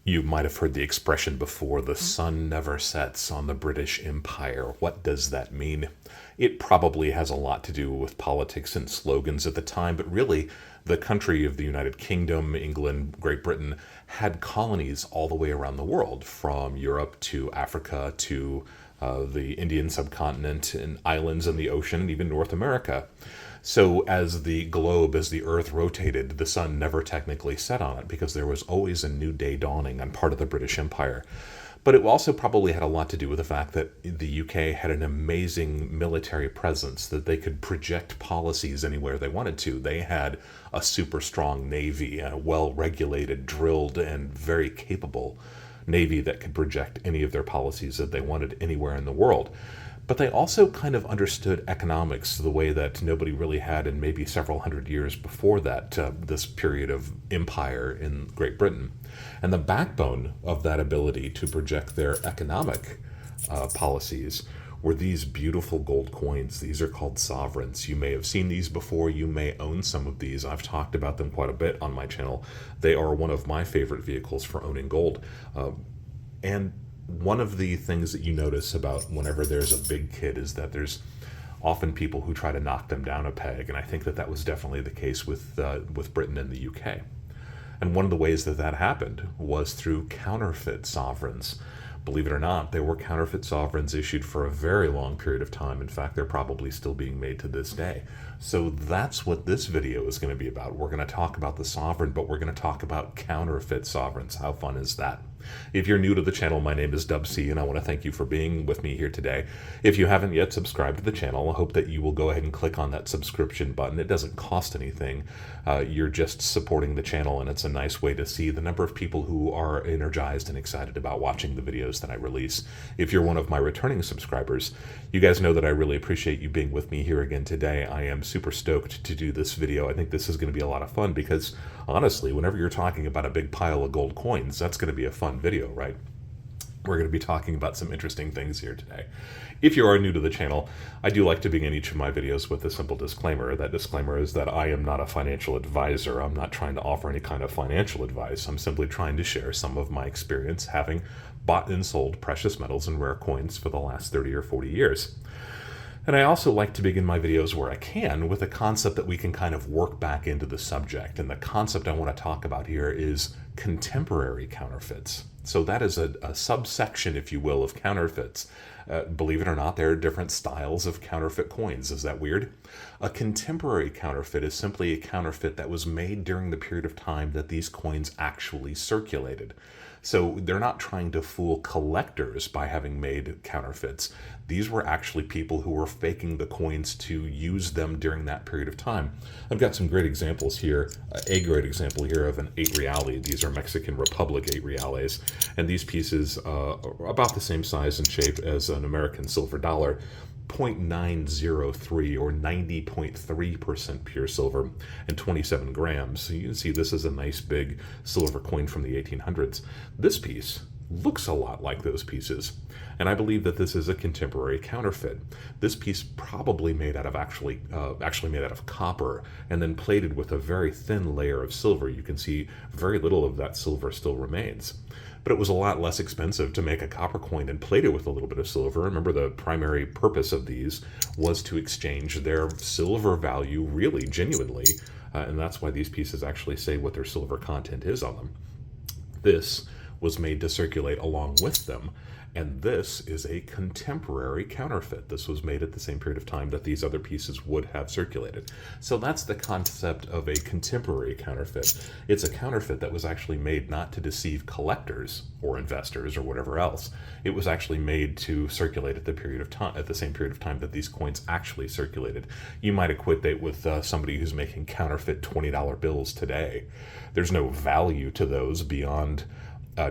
You might have heard the expression before, the sun never sets on the British Empire. What does that mean? It probably has a lot to do with politics and slogans at the time, but really, the country of the United Kingdom, England, Great Britain, had colonies all the way around the world, from Europe to Africa to the Indian subcontinent and islands in the ocean, and even North America. So, as the globe, as the Earth rotated, the sun never technically set on it because there was always a new day dawning on part of the British Empire. But it also probably had a lot to do with the fact that the UK had an amazing military presence, that they could project policies anywhere they wanted to. They had a super strong navy, a well regulated, drilled, and very capable navy that could project any of their policies that they wanted anywhere in the world. But they also kind of understood economics the way that nobody really had in maybe several hundred years before that, this period of empire in Great Britain. And the backbone of that ability to project their economic policies were these beautiful gold coins. These are called sovereigns. You may have seen these before. You may own some of these. I've talked about them quite a bit on my channel. They are one of my favorite vehicles for owning gold. And one of the things that you notice about whenever there's a big kid is that there's often people who try to knock them down a peg, and I think that that was definitely the case with Britain and the UK. And one of the ways that that happened was through counterfeit sovereigns. Believe it or not, there were counterfeit sovereigns issued for a very long period of time. In fact, they're probably still being made to this day. So that's what this video is going to be about. We're going to talk about the sovereign, but we're going to talk about counterfeit sovereigns. How fun is that? If you're new to the channel, my name is Dub C, and I want to thank you for being with me here today. If you haven't yet subscribed to the channel, I hope that you will go ahead and click on that subscription button. It doesn't cost anything. You're just supporting the channel, and it's a nice way to see the number of people who are energized and excited about watching the videos that I release. If you're one of my returning subscribers, you guys know that I really appreciate you being with me here again today. I am super stoked to do this video. I think this is going to be a lot of fun because, honestly, whenever you're talking about a big pile of gold coins, that's going to be a fun video, right? We're going to be talking about some interesting things here today. If you are new to the channel, I do like to begin each of my videos with a simple disclaimer. That disclaimer is that I am not a financial advisor. I'm not trying to offer any kind of financial advice. I'm simply trying to share some of my experience having bought and sold precious metals and rare coins for the last 30 or 40 years. And I also like to begin my videos where I can with a concept that we can kind of work back into the subject. And the concept I want to talk about here is contemporary counterfeits. So that is a subsection, if you will, of counterfeits. Believe it or not, there are different styles of counterfeit coins. Is that weird? A contemporary counterfeit is simply a counterfeit that was made during the period of time that these coins actually circulated. So they're not trying to fool collectors by having made counterfeits. These were actually people who were faking the coins to use them during that period of time. I've got some great examples here. A great example here of an 8 reale. These are Mexican Republic 8 reales. And these pieces are about the same size and shape as an American silver dollar. 0.903 or 90.3% pure silver and 27 grams. So you can see this is a nice big silver coin from the 1800s. This piece looks a lot like those pieces, and I believe that this is a contemporary counterfeit. This piece probably made out of actually made out of copper and then plated with a very thin layer of silver. You can see very little of that silver still remains. But it was a lot less expensive to make a copper coin and plate it with a little bit of silver. Remember, the primary purpose of these was to exchange their silver value really genuinely, and that's why these pieces actually say what their silver content is on them. This was made to circulate along with them, and this is a contemporary counterfeit. This was made at the same period of time that these other pieces would have circulated. So that's the concept of a contemporary counterfeit. It's a counterfeit that was actually made not to deceive collectors or investors or whatever else. It was actually made to circulate at the same period of time that these coins actually circulated. You might equate with somebody who's making counterfeit $20 bills today. There's no value to those beyond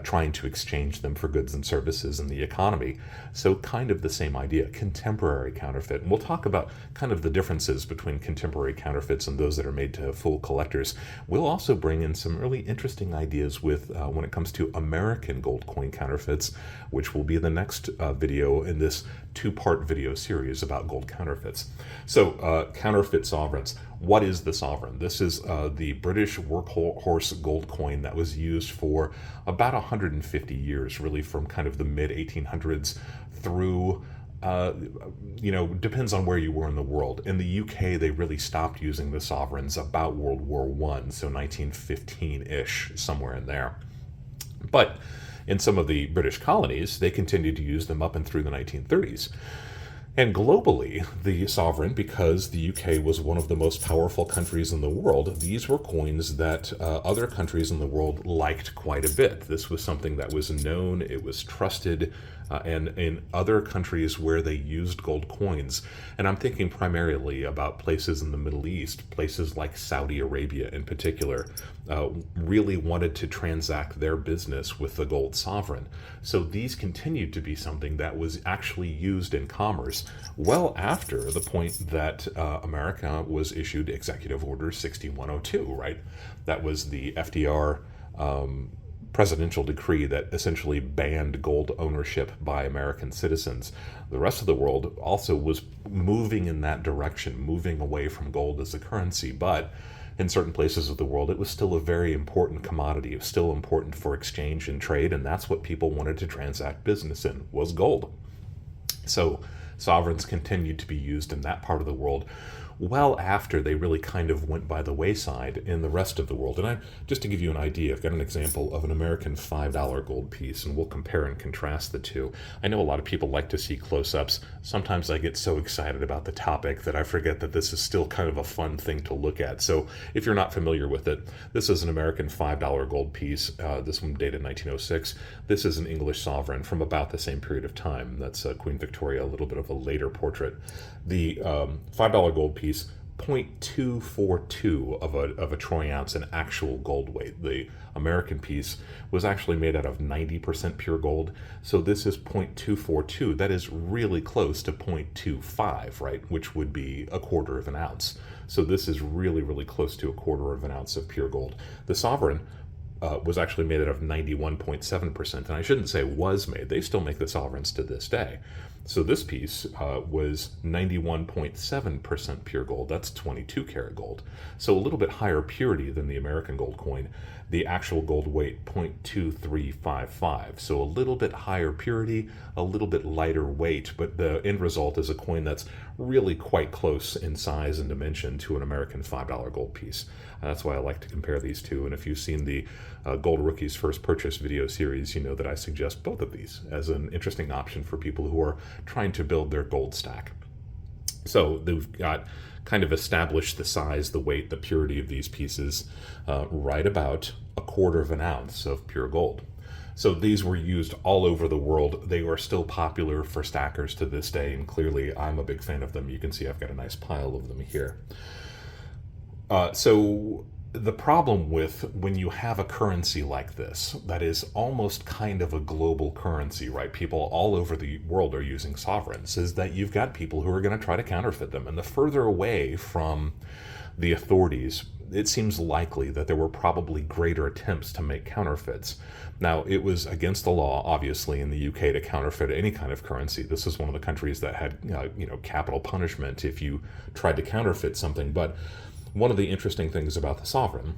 trying to exchange them for goods and services in the economy. So kind of the same idea, contemporary counterfeit. And we'll talk about kind of the differences between contemporary counterfeits and those that are made to fool collectors. We'll also bring in some really interesting ideas with when it comes to American gold coin counterfeits, which will be the next video in this two-part video series about gold counterfeits. So counterfeit sovereigns. What is the sovereign? This is the British workhorse gold coin that was used for about 150 years, really from kind of the mid 1800s through, depends on where you were in the world. In the UK, they really stopped using the sovereigns about World War One, so 1915-ish, somewhere in there. But in some of the British colonies, they continued to use them up and through the 1930s. And globally, the sovereign, because the UK was one of the most powerful countries in the world, these were coins that other countries in the world liked quite a bit. This was something that was known, it was trusted, and in other countries where they used gold coins, and I'm thinking primarily about places in the Middle East, places like Saudi Arabia in particular, really wanted to transact their business with the gold sovereign. So these continued to be something that was actually used in commerce well after the point that America was issued Executive Order 6102, right? That was the FDR presidential decree that essentially banned gold ownership by American citizens. The rest of the world also was moving in that direction, moving away from gold as a currency, but in certain places of the world, it was still a very important commodity. It was still important for exchange and trade, and that's what people wanted to transact business in, was gold. So sovereigns continued to be used in that part of the world well after they really kind of went by the wayside in the rest of the world. And just to give you an idea, I've got an example of an American $5 gold piece, and we'll compare and contrast the two. I know a lot of people like to see close-ups. Sometimes I get so excited about the topic that I forget that this is still kind of a fun thing to look at. So if you're not familiar with it, this is an American $5 gold piece. This one dated 1906. This is an English sovereign from about the same period of time. That's Queen Victoria, a little bit of a later portrait. The $5 gold piece, 0.242 of a troy ounce in actual gold weight. The American piece was actually made out of 90% pure gold, so this is 0.242. That is really close to 0.25, right, which would be a quarter of an ounce. So this is really, really close to a quarter of an ounce of pure gold. The sovereign was actually made out of 91.7%, and I shouldn't say was made. They still make the sovereigns to this day. So this piece was 91.7% pure gold. That's 22 karat gold. So a little bit higher purity than the American gold coin. The actual gold weight, 0.2355. So a little bit higher purity, a little bit lighter weight, but the end result is a coin that's really quite close in size and dimension to an American $5 gold piece. That's why I like to compare these two. And if you've seen the Gold Rookie's First Purchase video series, you know that I suggest both of these as an interesting option for people who are trying to build their gold stack. So they've got kind of established the size, the weight, the purity of these pieces right about a quarter of an ounce of pure gold. So these were used all over the world. They are still popular for stackers to this day, and clearly I'm a big fan of them. You can see I've got a nice pile of them here. So the problem with when you have a currency like this, that is almost kind of a global currency, right? People all over the world are using sovereigns, is that you've got people who are going to try to counterfeit them. And the further away from the authorities, it seems likely that there were probably greater attempts to make counterfeits. Now, it was against the law, obviously, in the UK to counterfeit any kind of currency. This is one of the countries that had, capital punishment if you tried to counterfeit something. But one of the interesting things about the sovereign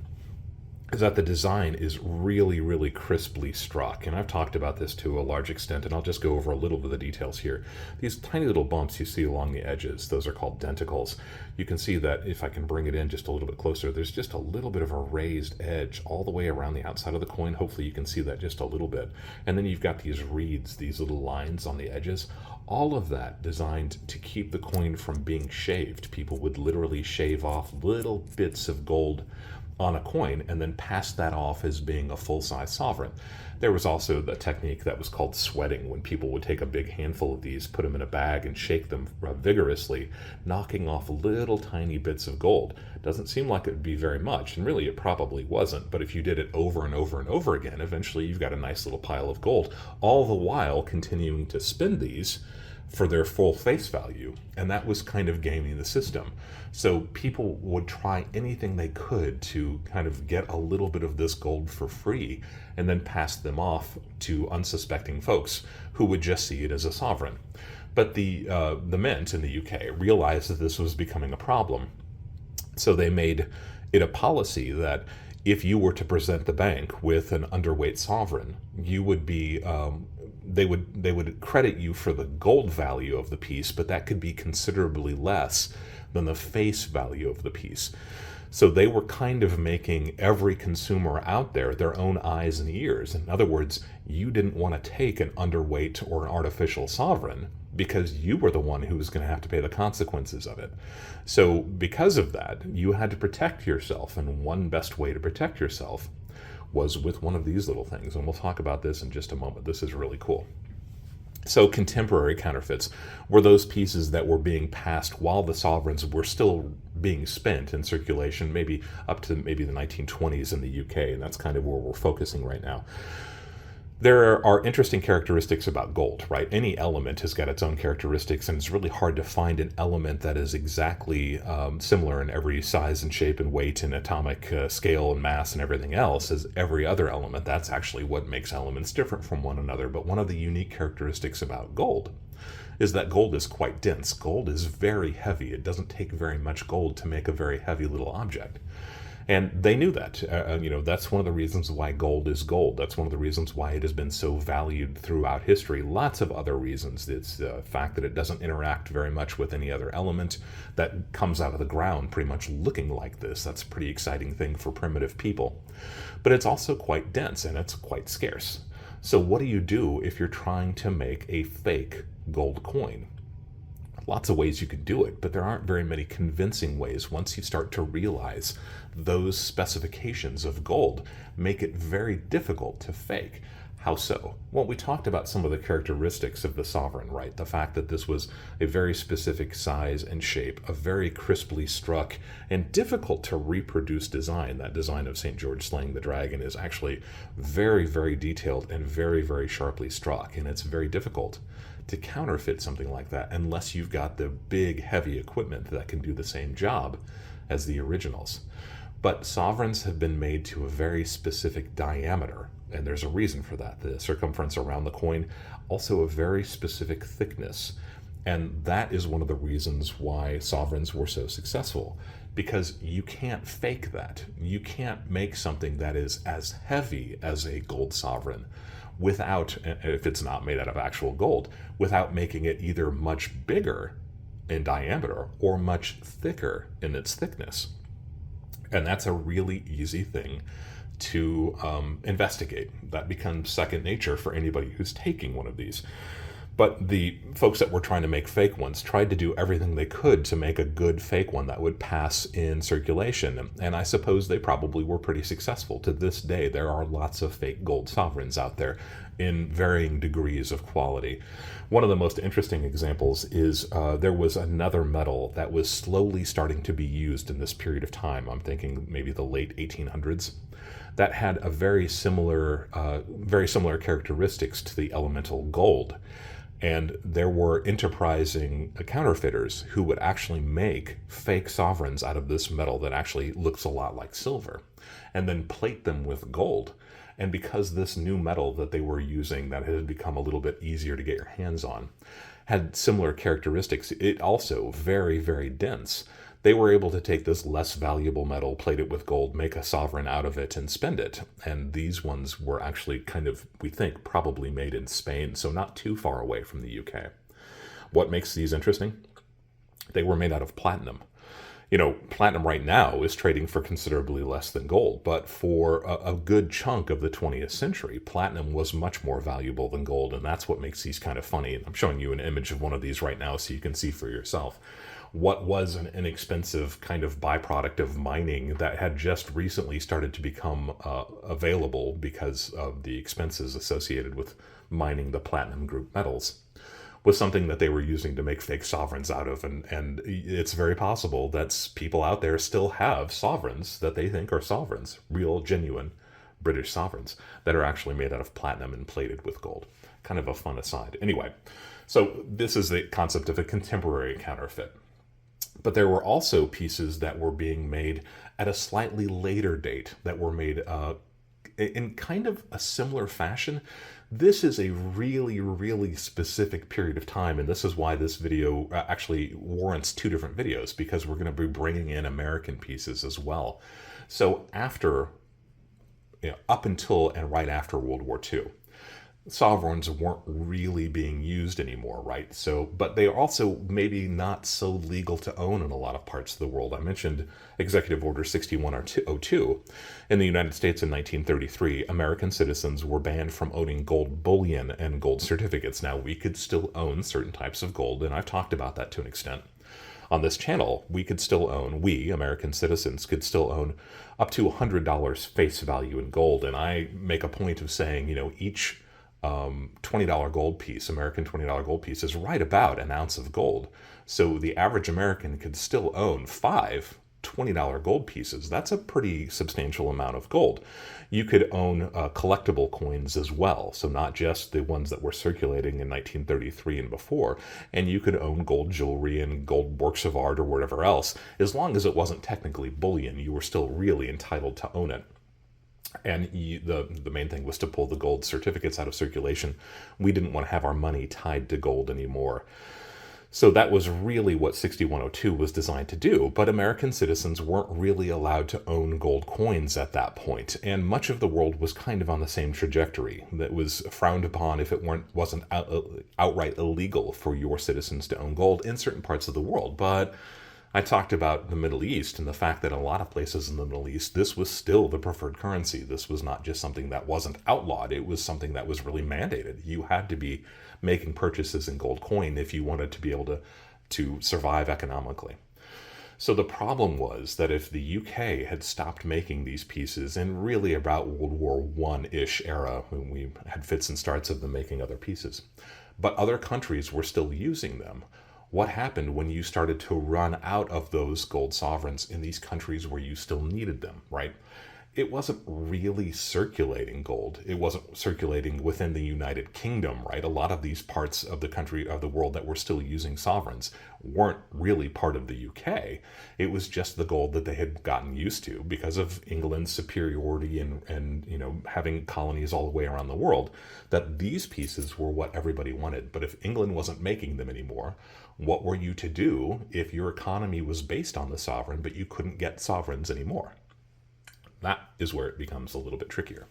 is that the design is really, really crisply struck. And I've talked about this to a large extent, and I'll just go over a little bit of the details here. These tiny little bumps you see along the edges, those are called denticles. You can see that if I can bring it in just a little bit closer, there's just a little bit of a raised edge all the way around the outside of the coin. Hopefully you can see that just a little bit. And then you've got these reeds, these little lines on the edges. All of that designed to keep the coin from being shaved. People would literally shave off little bits of gold on a coin and then pass that off as being a full-size sovereign. There was also the technique that was called sweating, when people would take a big handful of these, put them in a bag, and shake them vigorously, knocking off little tiny bits of gold. Doesn't seem like it would be very much, and really it probably wasn't, but if you did it over and over and over again, eventually you've got a nice little pile of gold, all the while continuing to spin these for their full face value. And that was kind of gaming the system. So people would try anything they could to kind of get a little bit of this gold for free and then pass them off to unsuspecting folks who would just see it as a sovereign. But the Mint in the UK realized that this was becoming a problem. So they made it a policy that if you were to present the bank with an underweight sovereign, you would be they would credit you for the gold value of the piece, but that could be considerably less than the face value of the piece. So they were kind of making every consumer out there their own eyes and ears. In other words, you didn't want to take an underweight or an artificial sovereign because you were the one who was going to have to pay the consequences of it. So because of that, you had to protect yourself, and one best way to protect yourself was with one of these little things. And we'll talk about this in just a moment. This is really cool. So contemporary counterfeits were those pieces that were being passed while the sovereigns were still being spent in circulation, maybe up to maybe the 1920s in the UK, and that's kind of where we're focusing right now. There are interesting characteristics about gold, right? Any element has got its own characteristics, and it's really hard to find an element that is exactly similar in every size and shape and weight and atomic scale and mass and everything else as every other element. That's actually what makes elements different from one another. But one of the unique characteristics about gold is that gold is quite dense. Gold is very heavy. It doesn't take very much gold to make a very heavy little object. And they knew that. That's one of the reasons why gold is gold. That's one of the reasons why it has been so valued throughout history. Lots of other reasons. It's the fact that it doesn't interact very much with any other element that comes out of the ground pretty much looking like this. That's a pretty exciting thing for primitive people. But it's also quite dense, and it's quite scarce. So what do you do if you're trying to make a fake gold coin? Lots of ways you could do it, but there aren't very many convincing ways once you start to realize those specifications of gold make it very difficult to fake. How so? Well, we talked about some of the characteristics of the sovereign, right? The fact that this was a very specific size and shape, a very crisply struck and difficult to reproduce design. That design of St. George slaying the dragon is actually very, very detailed and very, very sharply struck, and it's very difficult to counterfeit something like that unless you've got the big, heavy equipment that can do the same job as the originals. But sovereigns have been made to a very specific diameter, and there's a reason for that. The circumference around the coin, also a very specific thickness. And that is one of the reasons why sovereigns were so successful, because you can't fake that. You can't make something that is as heavy as a gold sovereign without, if it's not made out of actual gold, without making it either much bigger in diameter or much thicker in its thickness. And that's a really easy thing to investigate. That becomes second nature for anybody who's taking one of these. But the folks that were trying to make fake ones tried to do everything they could to make a good fake one that would pass in circulation. And I suppose they probably were pretty successful. To this day, there are lots of fake gold sovereigns out there in varying degrees of quality. One of the most interesting examples is there was another metal that was slowly starting to be used in this period of time. I'm thinking maybe the late 1800s. That had a very similar characteristics to the elemental gold. And there were enterprising counterfeiters who would actually make fake sovereigns out of this metal that actually looks a lot like silver, and then plate them with gold. And because this new metal that they were using, that had become a little bit easier to get your hands on, had similar characteristics, it also very, very dense. They were able to take this less valuable metal, plate it with gold, make a sovereign out of it, and spend it. And these ones were actually kind of, we think, probably made in Spain, so not too far away from the UK. What makes these interesting? They were made out of platinum. Platinum right now is trading for considerably less than gold, but for a good chunk of the 20th century, platinum was much more valuable than gold, and that's what makes these kind of funny. And I'm showing you an image of one of these right now so you can see for yourself. What was an inexpensive kind of byproduct of mining that had just recently started to become available because of the expenses associated with mining the platinum group metals was something that they were using to make fake sovereigns out of. And it's very possible that people out there still have sovereigns that they think are sovereigns, real, genuine British sovereigns that are actually made out of platinum and plated with gold. Kind of a fun aside. Anyway, so this is the concept of a contemporary counterfeit. But there were also pieces that were being made at a slightly later date that were made in kind of a similar fashion, this is a really, really specific period of time, and this is why this video actually warrants two different videos, because we're going to be bringing in American pieces as well. So after, up until and right after World War II, sovereigns weren't really being used anymore, right? So, but they are also maybe not so legal to own in a lot of parts of the world. I mentioned Executive Order 6102. In the United States in 1933, American citizens were banned from owning gold bullion and gold certificates. Now, we could still own certain types of gold, and I've talked about that to an extent. On this channel, we, American citizens, could still own up to $100 face value in gold, and I make a point of saying, each $20 gold piece, American $20 gold piece, is right about an ounce of gold. So the average American could still own 5 $20 gold pieces. That's a pretty substantial amount of gold. You could own collectible coins as well, so not just the ones that were circulating in 1933 and before. And you could own gold jewelry and gold works of art or whatever else. As long as it wasn't technically bullion, you were still really entitled to own it. And the main thing was to pull the gold certificates out of circulation. We didn't want to have our money tied to gold anymore. So that was really what 6102 was designed to do, but American citizens weren't really allowed to own gold coins at that point, and much of the world was kind of on the same trajectory. That was frowned upon if it wasn't outright illegal for your citizens to own gold in certain parts of the world. But I talked about the Middle East and the fact that in a lot of places in the Middle East, this was still the preferred currency. This was not just something that wasn't outlawed. It was something that was really mandated. You had to be making purchases in gold coin if you wanted to be able to survive economically. So the problem was that if the UK had stopped making these pieces in really about World War I-ish era, when we had fits and starts of them making other pieces, but other countries were still using them, what happened when you started to run out of those gold sovereigns in these countries where you still needed them, right? It wasn't really circulating gold. It wasn't circulating within the United Kingdom, right? A lot of these parts of the country, of the world that were still using sovereigns weren't really part of the UK. It was just the gold that they had gotten used to because of England's superiority and having colonies all the way around the world, that these pieces were what everybody wanted. But if England wasn't making them anymore, what were you to do if your economy was based on the sovereign, but you couldn't get sovereigns anymore? That is where it becomes a little bit trickier.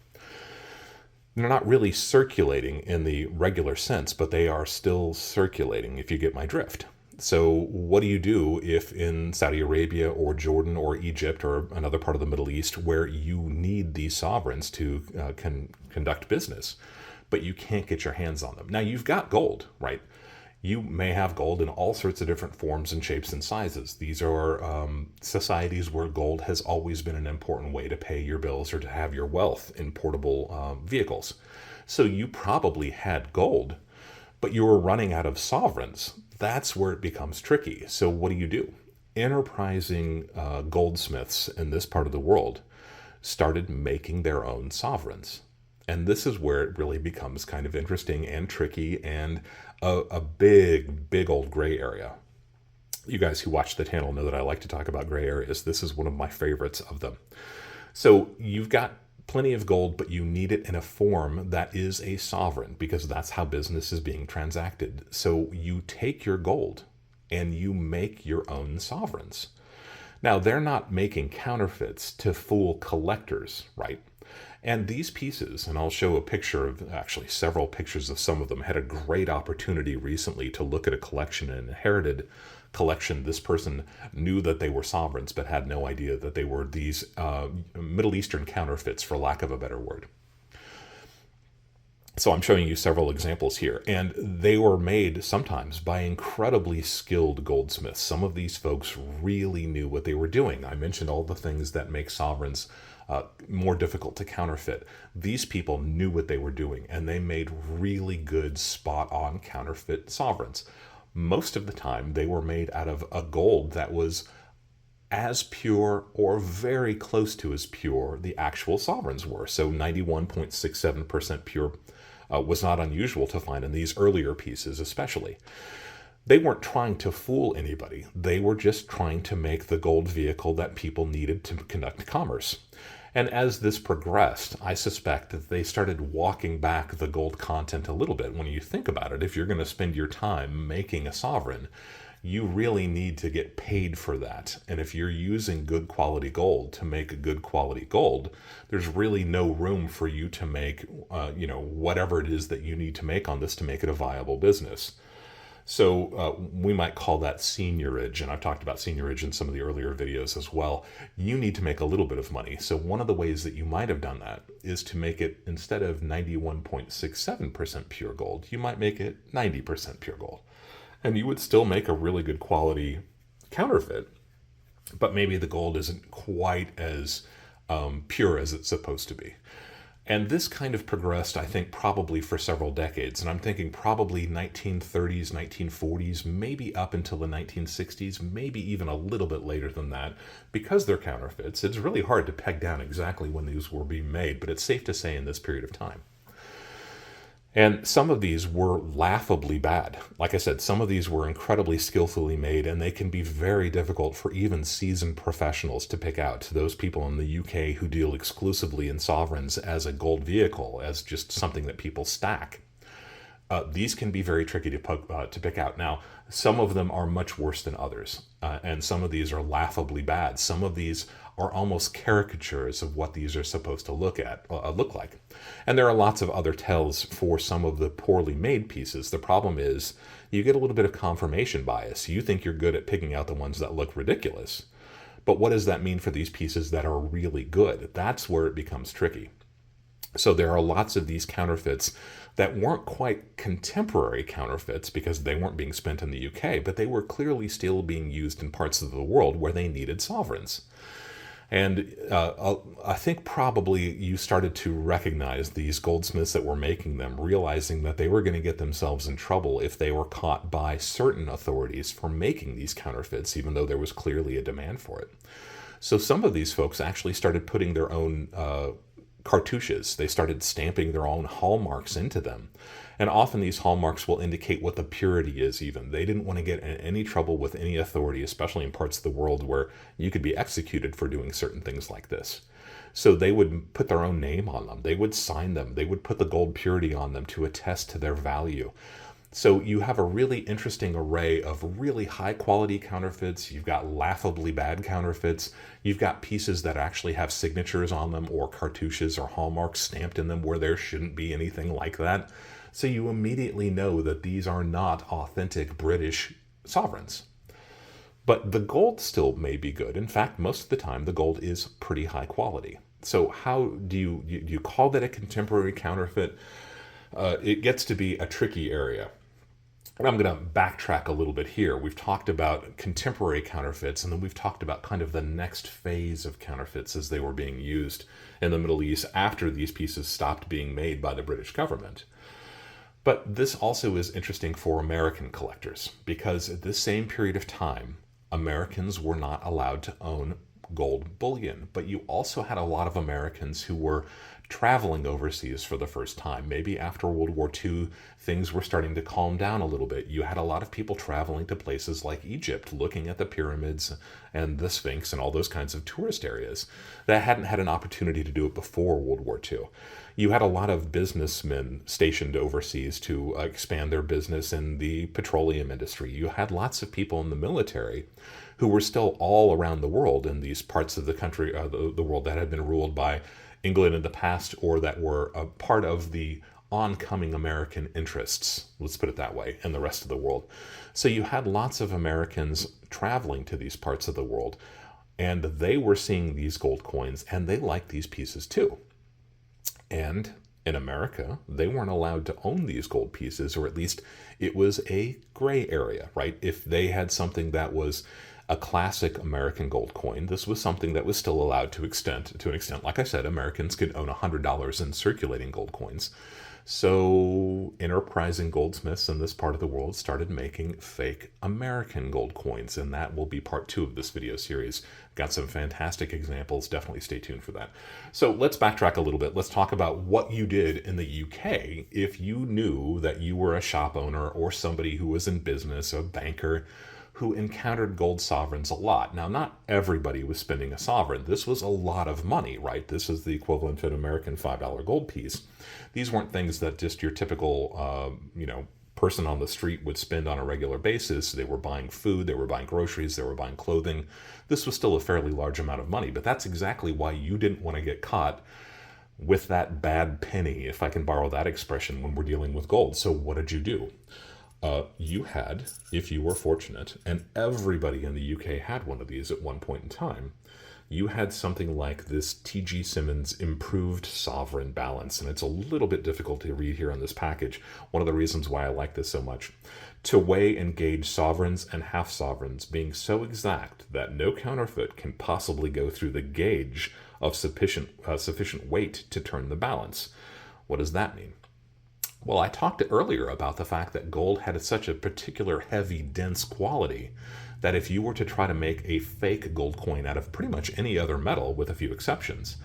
They're not really circulating in the regular sense, but they are still circulating, if you get my drift. So what do you do if in Saudi Arabia or Jordan or Egypt or another part of the Middle East where you need these sovereigns to conduct business, but you can't get your hands on them? Now, you've got gold, right? You may have gold in all sorts of different forms and shapes and sizes. These are societies where gold has always been an important way to pay your bills or to have your wealth in portable vehicles. So you probably had gold, but you were running out of sovereigns. That's where it becomes tricky. So what do? Enterprising goldsmiths in this part of the world started making their own sovereigns. And this is where it really becomes kind of interesting and tricky and a big, big old gray area. You guys who watch the channel know that I like to talk about gray areas. This is one of my favorites of them. So you've got plenty of gold, but you need it in a form that is a sovereign because that's how business is being transacted. So you take your gold and you make your own sovereigns. Now, they're not making counterfeits to fool collectors, right? And these pieces, and I'll show a picture of, actually several pictures of some of them, had a great opportunity recently to look at a collection, an inherited collection. This person knew that they were sovereigns, but had no idea that they were these Middle Eastern counterfeits, for lack of a better word. So I'm showing you several examples here, and they were made sometimes by incredibly skilled goldsmiths. Some of these folks really knew what they were doing. I mentioned all the things that make sovereigns more difficult to counterfeit. These people knew what they were doing, and they made really good spot-on counterfeit sovereigns. Most of the time, they were made out of a gold that was as pure or very close to as pure the actual sovereigns were. So 91.67% pure was not unusual to find in these earlier pieces especially. They weren't trying to fool anybody. They were just trying to make the gold vehicle that people needed to conduct commerce. And as this progressed, I suspect that they started walking back the gold content a little bit. When you think about it, if you're going to spend your time making a sovereign, you really need to get paid for that. And if you're using good quality gold to make a good quality gold, there's really no room for you to make, whatever it is that you need to make on this to make it a viable business. So we might call that seigniorage, and I've talked about seigniorage in some of the earlier videos as well. You need to make a little bit of money. So one of the ways that you might have done that is to make it, instead of 91.67% pure gold, you might make it 90% pure gold. And you would still make a really good quality counterfeit, but maybe the gold isn't quite as pure as it's supposed to be. And this kind of progressed, I think, probably for several decades. And I'm thinking probably 1930s, 1940s, maybe up until the 1960s, maybe even a little bit later than that. Because they're counterfeits, it's really hard to peg down exactly when these were being made, but it's safe to say in this period of time. And some of these were laughably bad. Like I said, some of these were incredibly skillfully made, and they can be very difficult for even seasoned professionals to pick out. Those people in the UK who deal exclusively in sovereigns as a gold vehicle, as just something that people stack. These can be very tricky to pick out. Now, some of them are much worse than others, and some of these are laughably bad. Some of these are almost caricatures of what these are supposed to look like. And there are lots of other tells for some of the poorly made pieces. The problem is you get a little bit of confirmation bias. You think you're good at picking out the ones that look ridiculous. But what does that mean for these pieces that are really good? That's where it becomes tricky. So there are lots of these counterfeits that weren't quite contemporary counterfeits because they weren't being spent in the UK, but they were clearly still being used in parts of the world where they needed sovereigns. And I think probably you started to recognize these goldsmiths that were making them, realizing that they were going to get themselves in trouble if they were caught by certain authorities for making these counterfeits, even though there was clearly a demand for it. So some of these folks actually started putting their own cartouches. They started stamping their own hallmarks into them. And often these hallmarks will indicate what the purity is even. They didn't want to get in any trouble with any authority, especially in parts of the world where you could be executed for doing certain things like this. So they would put their own name on them. They would sign them. They would put the gold purity on them to attest to their value. So you have a really interesting array of really high quality counterfeits. You've got laughably bad counterfeits. You've got pieces that actually have signatures on them or cartouches or hallmarks stamped in them where there shouldn't be anything like that. So you immediately know that these are not authentic British sovereigns. But the gold still may be good. In fact, most of the time, the gold is pretty high quality. So how do you call that a contemporary counterfeit? It gets to be a tricky area. And I'm going to backtrack a little bit here. We've talked about contemporary counterfeits, and then we've talked about kind of the next phase of counterfeits as they were being used in the Middle East after these pieces stopped being made by the British government. But this also is interesting for American collectors, because at this same period of time, Americans were not allowed to own gold bullion. But you also had a lot of Americans who were traveling overseas for the first time. Maybe after World War II, things were starting to calm down a little bit. You had a lot of people traveling to places like Egypt, looking at the pyramids and the Sphinx and all those kinds of tourist areas that hadn't had an opportunity to do it before World War II. You had a lot of businessmen stationed overseas to expand their business in the petroleum industry. You had lots of people in the military who were still all around the world in these parts of the country, the world that had been ruled by England in the past, or that were a part of the oncoming American interests, let's put it that way, in the rest of the world. So you had lots of Americans traveling to these parts of the world, and they were seeing these gold coins, and they liked these pieces too. And in America, they weren't allowed to own these gold pieces, or at least it was a gray area, right? If they had something that was a classic American gold coin, this was something that was still allowed to an extent. Like I said, Americans could own $100 in circulating gold coins. So enterprising goldsmiths in this part of the world started making fake American gold coins, and that will be part 2 of this video series. Got some fantastic examples. Definitely stay tuned for that. So let's backtrack a little bit. Let's talk about what you did in the UK if you knew that you were a shop owner or somebody who was in business, a banker, who encountered gold sovereigns a lot. Now, not everybody was spending a sovereign. This was a lot of money, right? This is the equivalent to an American $5 gold piece. These weren't things that just your typical, person on the street would spend on a regular basis. They were buying food, they were buying groceries, they were buying clothing. This was still a fairly large amount of money, but that's exactly why you didn't want to get caught with that bad penny, if I can borrow that expression, when we're dealing with gold. So what did you do? You had, if you were fortunate, and everybody in the UK had one of these at one point in time, you had something like this T.G. Simmons improved sovereign balance. And it's a little bit difficult to read here on this package. One of the reasons why I like this so much. To weigh and gauge sovereigns and half sovereigns, being so exact that no counterfeit can possibly go through the gauge of sufficient weight to turn the balance. What does that mean? Well, I talked earlier about the fact that gold had such a particular heavy, dense quality that if you were to try to make a fake gold coin out of pretty much any other metal, with a few exceptions,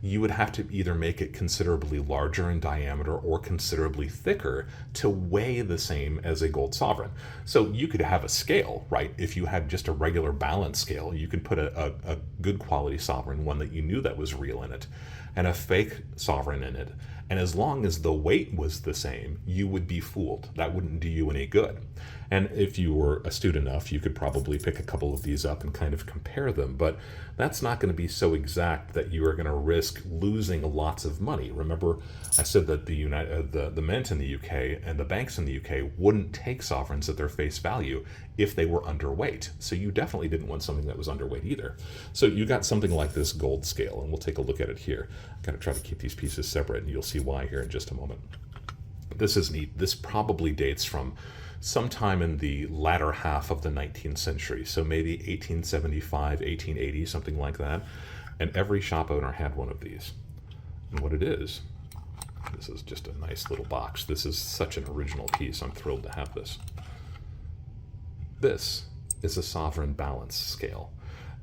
you would have to either make it considerably larger in diameter or considerably thicker to weigh the same as a gold sovereign. So you could have a scale, right? If you had just a regular balance scale, you could put a good quality sovereign, one that you knew that was real in it, and a fake sovereign in it. And as long as the weight was the same, you would be fooled. That wouldn't do you any good. And if you were astute enough, you could probably pick a couple of these up and kind of compare them. But that's not going to be so exact that you are going to risk losing lots of money. Remember, I said that the mint in the UK and the banks in the UK wouldn't take sovereigns at their face value if they were underweight. So you definitely didn't want something that was underweight either. So you got something like this gold scale, and we'll take a look at it here. I'm going to try to keep these pieces separate, and you'll see why here in just a moment. This is neat. This probably dates from sometime in the latter half of the 19th century, so maybe 1875, 1880, something like that. And every shop owner had one of these. And what it is, this is just a nice little box. This is such an original piece. I'm thrilled to have this. This is a sovereign balance scale.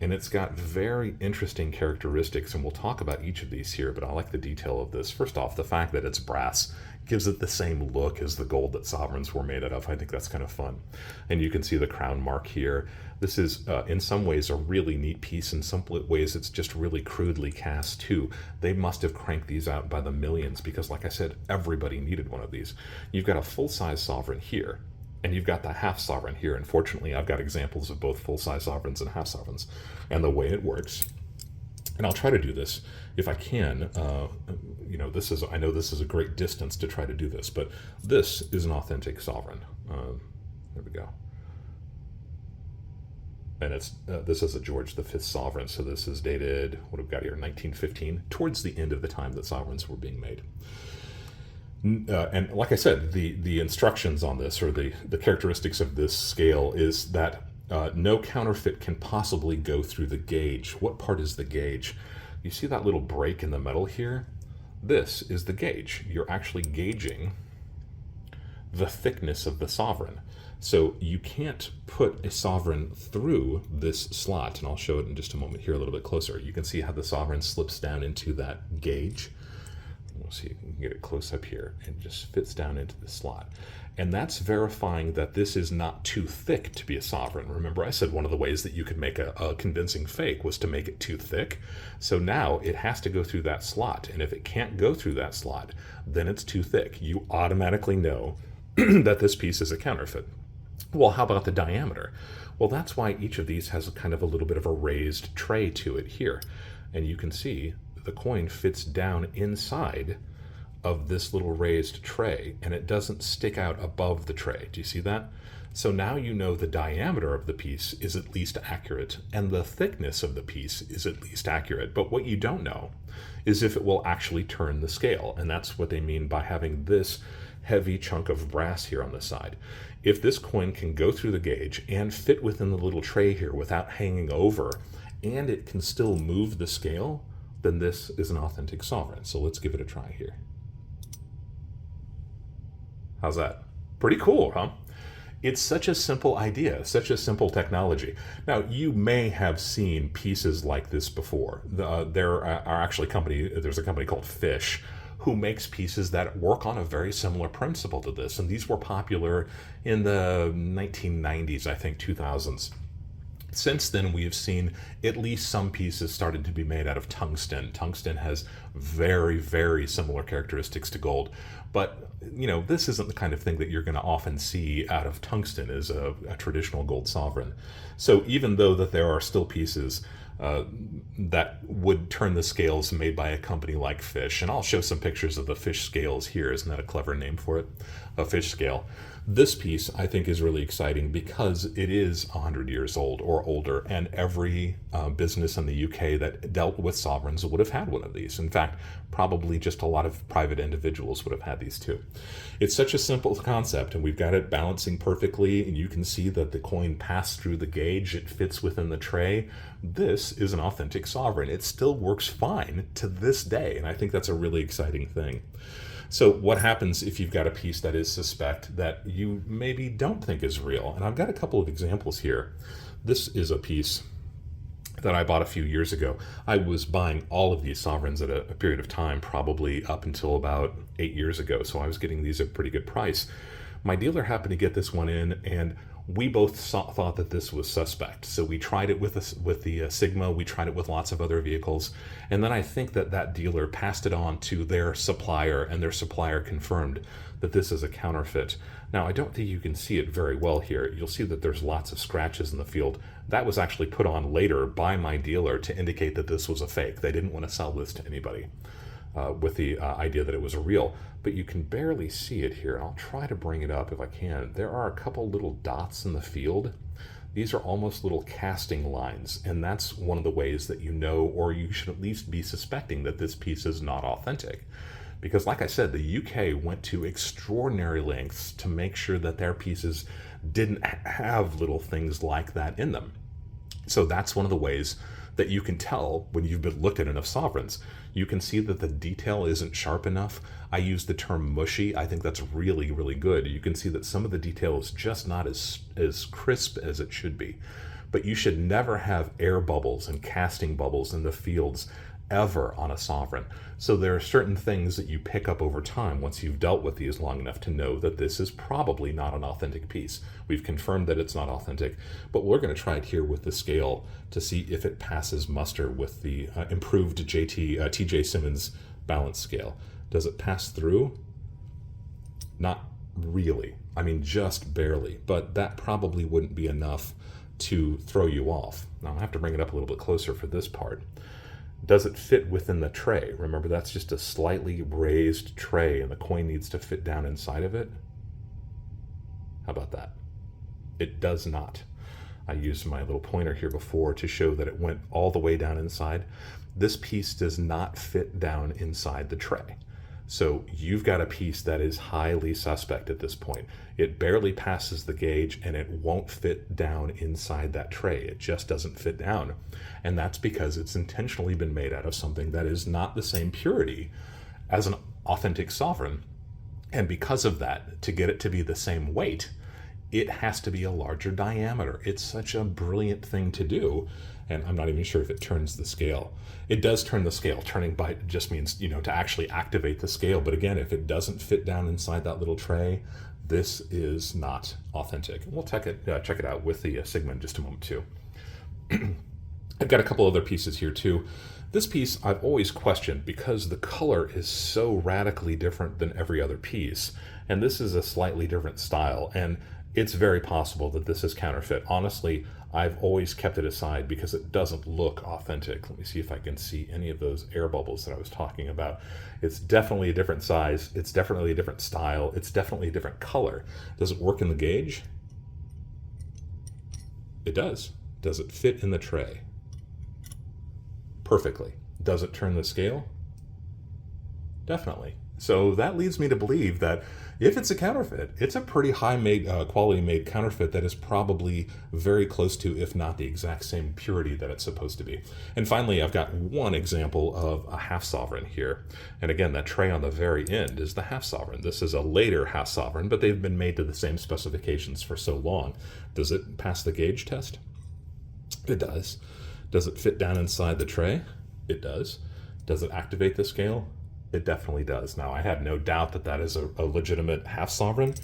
And it's got very interesting characteristics, and we'll talk about each of these here, but I like the detail of this. First off, the fact that it's brass gives it the same look as the gold that sovereigns were made out of. I think that's kind of fun. And you can see the crown mark here. This is, in some ways, a really neat piece. In some ways, it's just really crudely cast, too. They must have cranked these out by the millions because, like I said, everybody needed one of these. You've got a full-size sovereign here, and you've got the half sovereign here. And fortunately, I've got examples of both full-size sovereigns and half sovereigns. And the way it works, and I'll try to do this if I can. I know this is a great distance to try to do this, but this is an authentic sovereign. There we go. And this is a George V sovereign, so this is dated, what have we got here, 1915, towards the end of the time that sovereigns were being made. And like I said, the instructions on this, or the characteristics of this scale, is that no counterfeit can possibly go through the gauge. What part is the gauge? You see that little break in the metal here? This is the gauge. You're actually gauging the thickness of the sovereign. So you can't put a sovereign through this slot, and I'll show it in just a moment here a little bit closer. You can see how the sovereign slips down into that gauge. We'll see if you can get it close up here. It just fits down into the slot. And that's verifying that this is not too thick to be a sovereign. Remember, I said one of the ways that you could make a convincing fake was to make it too thick. So now it has to go through that slot. And if it can't go through that slot, then it's too thick. You automatically know that this piece is a counterfeit. Well, how about the diameter? Well, that's why each of these has a kind of a little bit of a raised tray to it here. And you can see the coin fits down inside of this little raised tray, and it doesn't stick out above the tray. Do you see that? So now you know the diameter of the piece is at least accurate, and the thickness of the piece is at least accurate. But what you don't know is if it will actually turn the scale, and that's what they mean by having this heavy chunk of brass here on the side. If this coin can go through the gauge and fit within the little tray here without hanging over, and it can still move the scale, then this is an authentic sovereign. So let's give it a try here. How's that? Pretty cool, huh? It's such a simple idea, such a simple technology. Now, you may have seen pieces like this before. There's a company called Fish who makes pieces that work on a very similar principle to this. And these were popular in the 1990s, I think, 2000s. Since then, we have seen at least some pieces started to be made out of tungsten. Tungsten has very, very similar characteristics to gold. But, this isn't the kind of thing that you're going to often see out of tungsten as a traditional gold sovereign. So even though that there are still pieces that would turn the scales made by a company like Fish, and I'll show some pictures of the Fish scales here. Isn't that a clever name for it? A Fish scale. This piece, I think, is really exciting because it is 100 years old or older, and every business in the UK that dealt with sovereigns would have had one of these. In fact, probably just a lot of private individuals would have had these too. It's such a simple concept, and we've got it balancing perfectly, and you can see that the coin passed through the gauge. It fits within the tray. This is an authentic sovereign. It still works fine to this day, and I think that's a really exciting thing. So what happens if you've got a piece that is suspect that you maybe don't think is real? And I've got a couple of examples here. This is a piece that I bought a few years ago. I was buying all of these sovereigns at a period of time, probably up until about 8 years ago. So I was getting these at a pretty good price. My dealer happened to get this one in, and we both thought that this was suspect. So we tried it with the Sigma. We tried it with lots of other vehicles. And then I think that dealer passed it on to their supplier, and their supplier confirmed that this is a counterfeit. Now, I don't think you can see it very well here. You'll see that there's lots of scratches in the field. That was actually put on later by my dealer to indicate that this was a fake. They didn't want to sell this to anybody with the idea that it was a real. But you can barely see it here. I'll try to bring it up if I can. There are a couple little dots in the field. These are almost little casting lines, and that's one of the ways that you know, or you should at least be suspecting, that this piece is not authentic. Because like I said, the UK went to extraordinary lengths to make sure that their pieces didn't have little things like that in them. So that's one of the ways that you can tell when you've been looked at enough sovereigns. You can see that the detail isn't sharp enough. I use the term mushy. I think that's really, really good. You can see that some of the detail is just not as crisp as it should be. But you should never have air bubbles and casting bubbles in the fields ever on a sovereign. So there are certain things that you pick up over time once you've dealt with these long enough to know that this is probably not an authentic piece. We've confirmed that it's not authentic, but we're going to try it here with the scale to see if it passes muster with the improved TJ Simmons balance scale. Does it pass through? Not really. I mean, just barely, but that probably wouldn't be enough to throw you off. Now I have to bring it up a little bit closer for this part. Does it fit within the tray? Remember, that's just a slightly raised tray, and the coin needs to fit down inside of it. How about that? It does not. I used my little pointer here before to show that it went all the way down inside. This piece does not fit down inside the tray. So you've got a piece that is highly suspect at this point. It barely passes the gauge, and it won't fit down inside that tray. It just doesn't fit down. And that's because it's intentionally been made out of something that is not the same purity as an authentic sovereign. And because of that, to get it to be the same weight, it has to be a larger diameter. It's such a brilliant thing to do. And I'm not even sure if it turns the scale. It does turn the scale. Turning by just means, to actually activate the scale. But again, if it doesn't fit down inside that little tray, this is not authentic. We'll check it out with the Sigma in just a moment too. I've got a couple other pieces here too. This piece I've always questioned because the color is so radically different than every other piece. And this is a slightly different style. And it's very possible that this is counterfeit. Honestly, I've always kept it aside because it doesn't look authentic. Let me see if I can see any of those air bubbles that I was talking about. It's definitely a different size. It's definitely a different style. It's definitely a different color. Does it work in the gauge? It does. Does it fit in the tray? Perfectly. Does it turn the scale? Definitely. So that leads me to believe that if it's a counterfeit, it's a pretty high quality made counterfeit that is probably very close to, if not the exact same purity that it's supposed to be. And finally, I've got one example of a half sovereign here. And again, that tray on the very end is the half sovereign. This is a later half sovereign, but they've been made to the same specifications for so long. Does it pass the gauge test? It does. Does it fit down inside the tray? It does. Does it activate the scale? It definitely does. Now, I had no doubt that that is a legitimate half sovereign,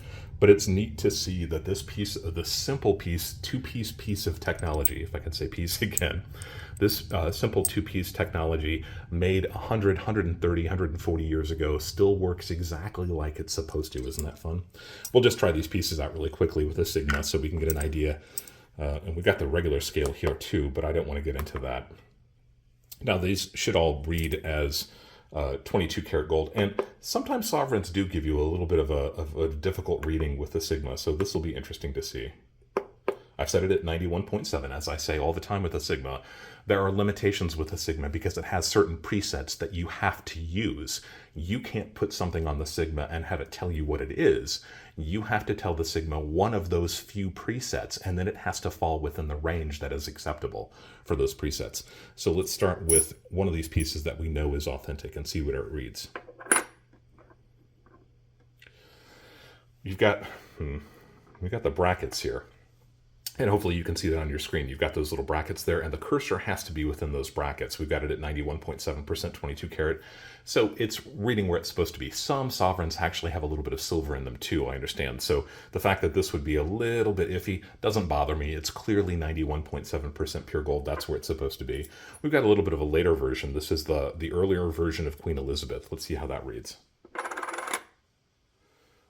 but it's neat to see that this piece, this simple piece, two-piece of technology, if I can say piece again, this simple two-piece technology made 100, 130, 140 years ago still works exactly like it's supposed to. Isn't that fun? We'll just try these pieces out really quickly with a Sigma so we can get an idea. And we got the regular scale here too, but I don't want to get into that. Now, these should all read as 22 karat gold, and sometimes sovereigns do give you a little bit of a difficult reading with the Sigma, so this will be interesting to see. I've set it at 91.7, as I say all the time with the Sigma. There are limitations with the Sigma because it has certain presets that you have to use. You can't put something on the Sigma and have it tell you what it is. You have to tell the Sigma one of those few presets, and then it has to fall within the range that is acceptable for those presets. So let's start with one of these pieces that we know is authentic and see what it reads. We've got the brackets here. And hopefully you can see that on your screen. You've got those little brackets there, and the cursor has to be within those brackets. We've got it at 91.7%, 22 karat. So it's reading where it's supposed to be. Some sovereigns actually have a little bit of silver in them too, I understand. So the fact that this would be a little bit iffy doesn't bother me. It's clearly 91.7% pure gold. That's where it's supposed to be. We've got a little bit of a later version. This is the earlier version of Queen Elizabeth. Let's see how that reads.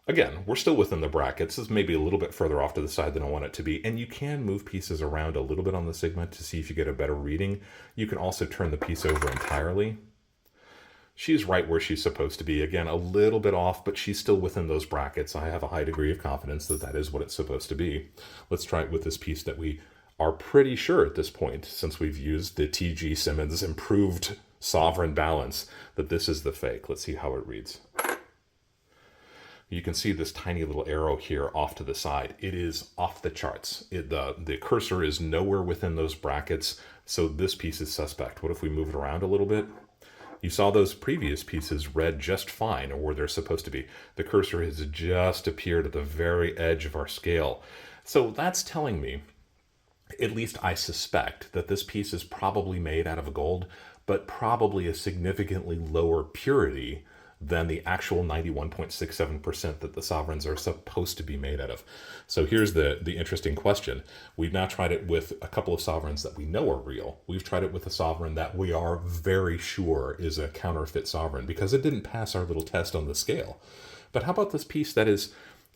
Again, we're still within the brackets. This is maybe a little bit further off to the side than I want it to be. And you can move pieces around a little bit on the Sigma to see if you get a better reading. You can also turn the piece over entirely. She's right where she's supposed to be. Again, a little bit off, but she's still within those brackets. I have a high degree of confidence that that is what it's supposed to be. Let's try it with this piece that we are pretty sure at this point, since we've used the T.G. Simmons improved sovereign balance, that this is the fake. Let's see how it reads. You can see this tiny little arrow here off to the side. It is off the charts. The cursor is nowhere within those brackets, so this piece is suspect. What if we move it around a little bit? You saw those previous pieces read just fine, or where they're supposed to be. The cursor has just appeared at the very edge of our scale. So that's telling me, at least I suspect, that this piece is probably made out of gold, but probably a significantly lower purity than the actual 91.67% that the sovereigns are supposed to be made out of. So here's the interesting question. We've now tried it with a couple of sovereigns that we know are real. We've tried it with a sovereign that we are very sure is a counterfeit sovereign because it didn't pass our little test on the scale. But how about this piece that is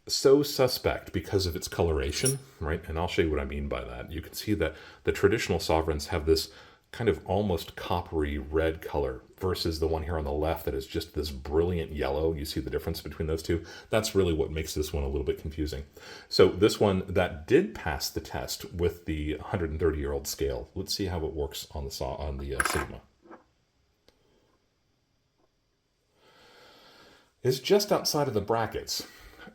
so suspect because of its coloration, right? And I'll show you what I mean by that. You can see that the traditional sovereigns have this kind of almost coppery red color versus the one here on the left that is just this brilliant yellow. You see the difference between those two? That's really what makes this one a little bit confusing. So this one that did pass the test with the 130-year-old scale. Let's see how it works on the Sigma. It's just outside of the brackets.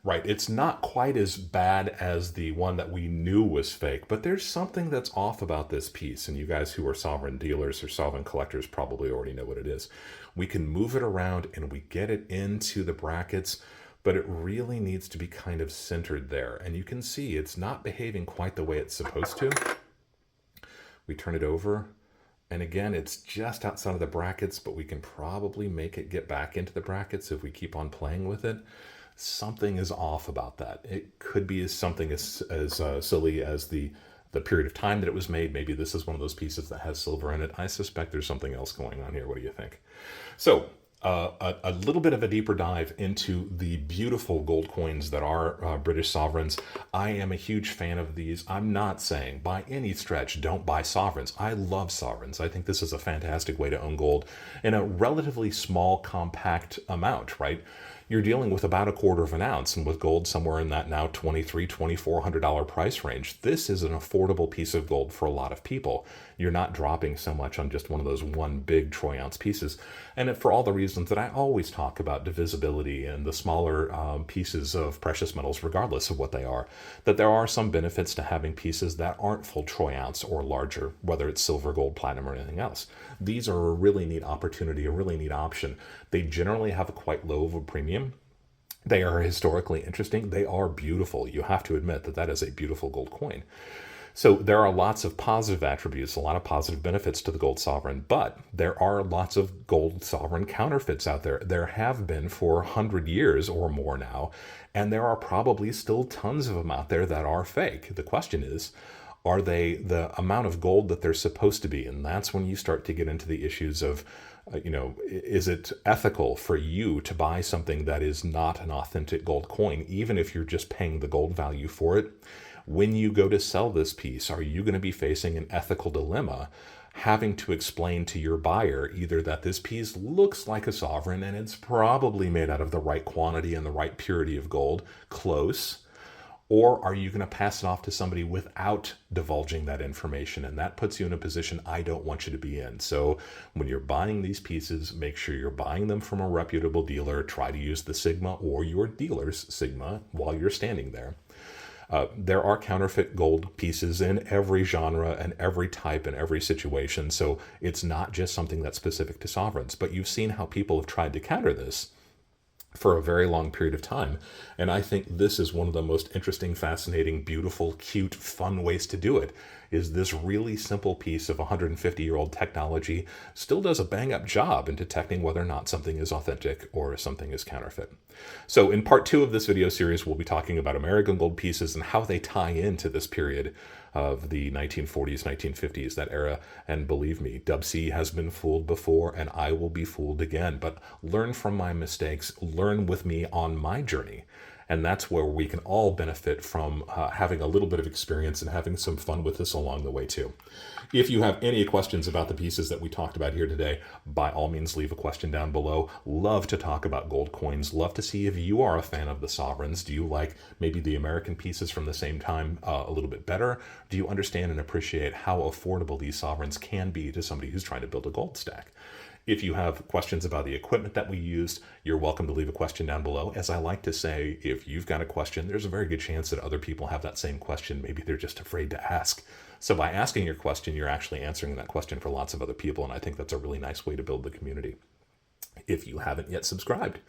Right, it's not quite as bad as the one that we knew was fake, but there's something that's off about this piece, and you guys who are sovereign dealers or sovereign collectors probably already know what it is. We can move it around and we get it into the brackets, but it really needs to be kind of centered there, and you can see it's not behaving quite the way it's supposed to. We turn it over, and again, it's just outside of the brackets, but we can probably make it get back into the brackets if we keep on playing with it. Something is off about that. It could be something as silly as the period of time that it was made. Maybe this is one of those pieces that has silver in it. I suspect there's something else going on here. What do you think? So a little bit of a deeper dive into the beautiful gold coins that are British sovereigns. I am a huge fan of these. I'm not saying by any stretch don't buy sovereigns. I love sovereigns. I think this is a fantastic way to own gold in a relatively small, compact amount, right? You're dealing with about 1/4 of an ounce, and with gold somewhere in that now $2,300, $2,400 price range, this is an affordable piece of gold for a lot of people. You're not dropping so much on just one of those one big troy ounce pieces. And for all the reasons that I always talk about divisibility and the smaller pieces of precious metals, regardless of what they are, that there are some benefits to having pieces that aren't full troy ounce or larger, whether it's silver, gold, platinum, or anything else. These are a really neat opportunity, a really neat option. They generally have a quite low of a premium. They are historically interesting. They are beautiful. You have to admit that that is a beautiful gold coin. So there are lots of positive attributes, a lot of positive benefits to the gold sovereign, but there are lots of gold sovereign counterfeits out there. There have been for 100 years or more now, and there are probably still tons of them out there that are fake. The question is, are they the amount of gold that they're supposed to be? And that's when you start to get into the issues of, is it ethical for you to buy something that is not an authentic gold coin, even if you're just paying the gold value for it? When you go to sell this piece, are you going to be facing an ethical dilemma, having to explain to your buyer either that this piece looks like a sovereign and it's probably made out of the right quantity and the right purity of gold, close, or are you going to pass it off to somebody without divulging that information? And that puts you in a position I don't want you to be in. So when you're buying these pieces, make sure you're buying them from a reputable dealer. Try to use the Sigma or your dealer's Sigma while you're standing there. There are counterfeit gold pieces in every genre and every type and every situation. So it's not just something that's specific to sovereigns. But you've seen how people have tried to counter this for a very long period of time. And I think this is one of the most interesting, fascinating, beautiful, cute, fun ways to do it, is this really simple piece of 150-year-old technology still does a bang-up job in detecting whether or not something is authentic or something is counterfeit. So in part 2 of this video series, we'll be talking about American gold pieces and how they tie into this period of the 1940s, 1950s, that era. And believe me, Dub C has been fooled before, and I will be fooled again. But learn from my mistakes, learn with me on my journey. And that's where we can all benefit from having a little bit of experience and having some fun with this along the way too. If you have any questions about the pieces that we talked about here today, by all means leave a question down below. Love to talk about gold coins. Love to see if you are a fan of the sovereigns. Do you like maybe the American pieces from the same time a little bit better? Do you understand and appreciate how affordable these sovereigns can be to somebody who's trying to build a gold stack? If you have questions about the equipment that we used, you're welcome to leave a question down below. As I like to say, if you've got a question, there's a very good chance that other people have that same question. Maybe they're just afraid to ask. So by asking your question, you're actually answering that question for lots of other people, and I think that's a really nice way to build the community. If you haven't yet subscribed,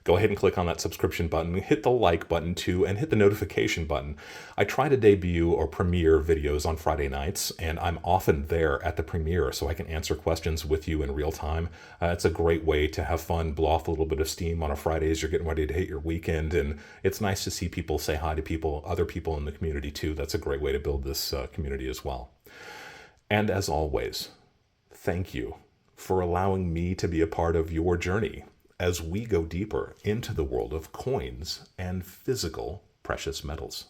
go ahead and click on that subscription button, hit the like button too, and hit the notification button. I try to debut or premiere videos on Friday nights, and I'm often there at the premiere so I can answer questions with you in real time. It's a great way to have fun, blow off a little bit of steam on a Friday as you're getting ready to hit your weekend, and it's nice to see people say hi to people, other people in the community too. That's a great way to build this community as well. And as always, thank you for allowing me to be a part of your journey as we go deeper into the world of coins and physical precious metals.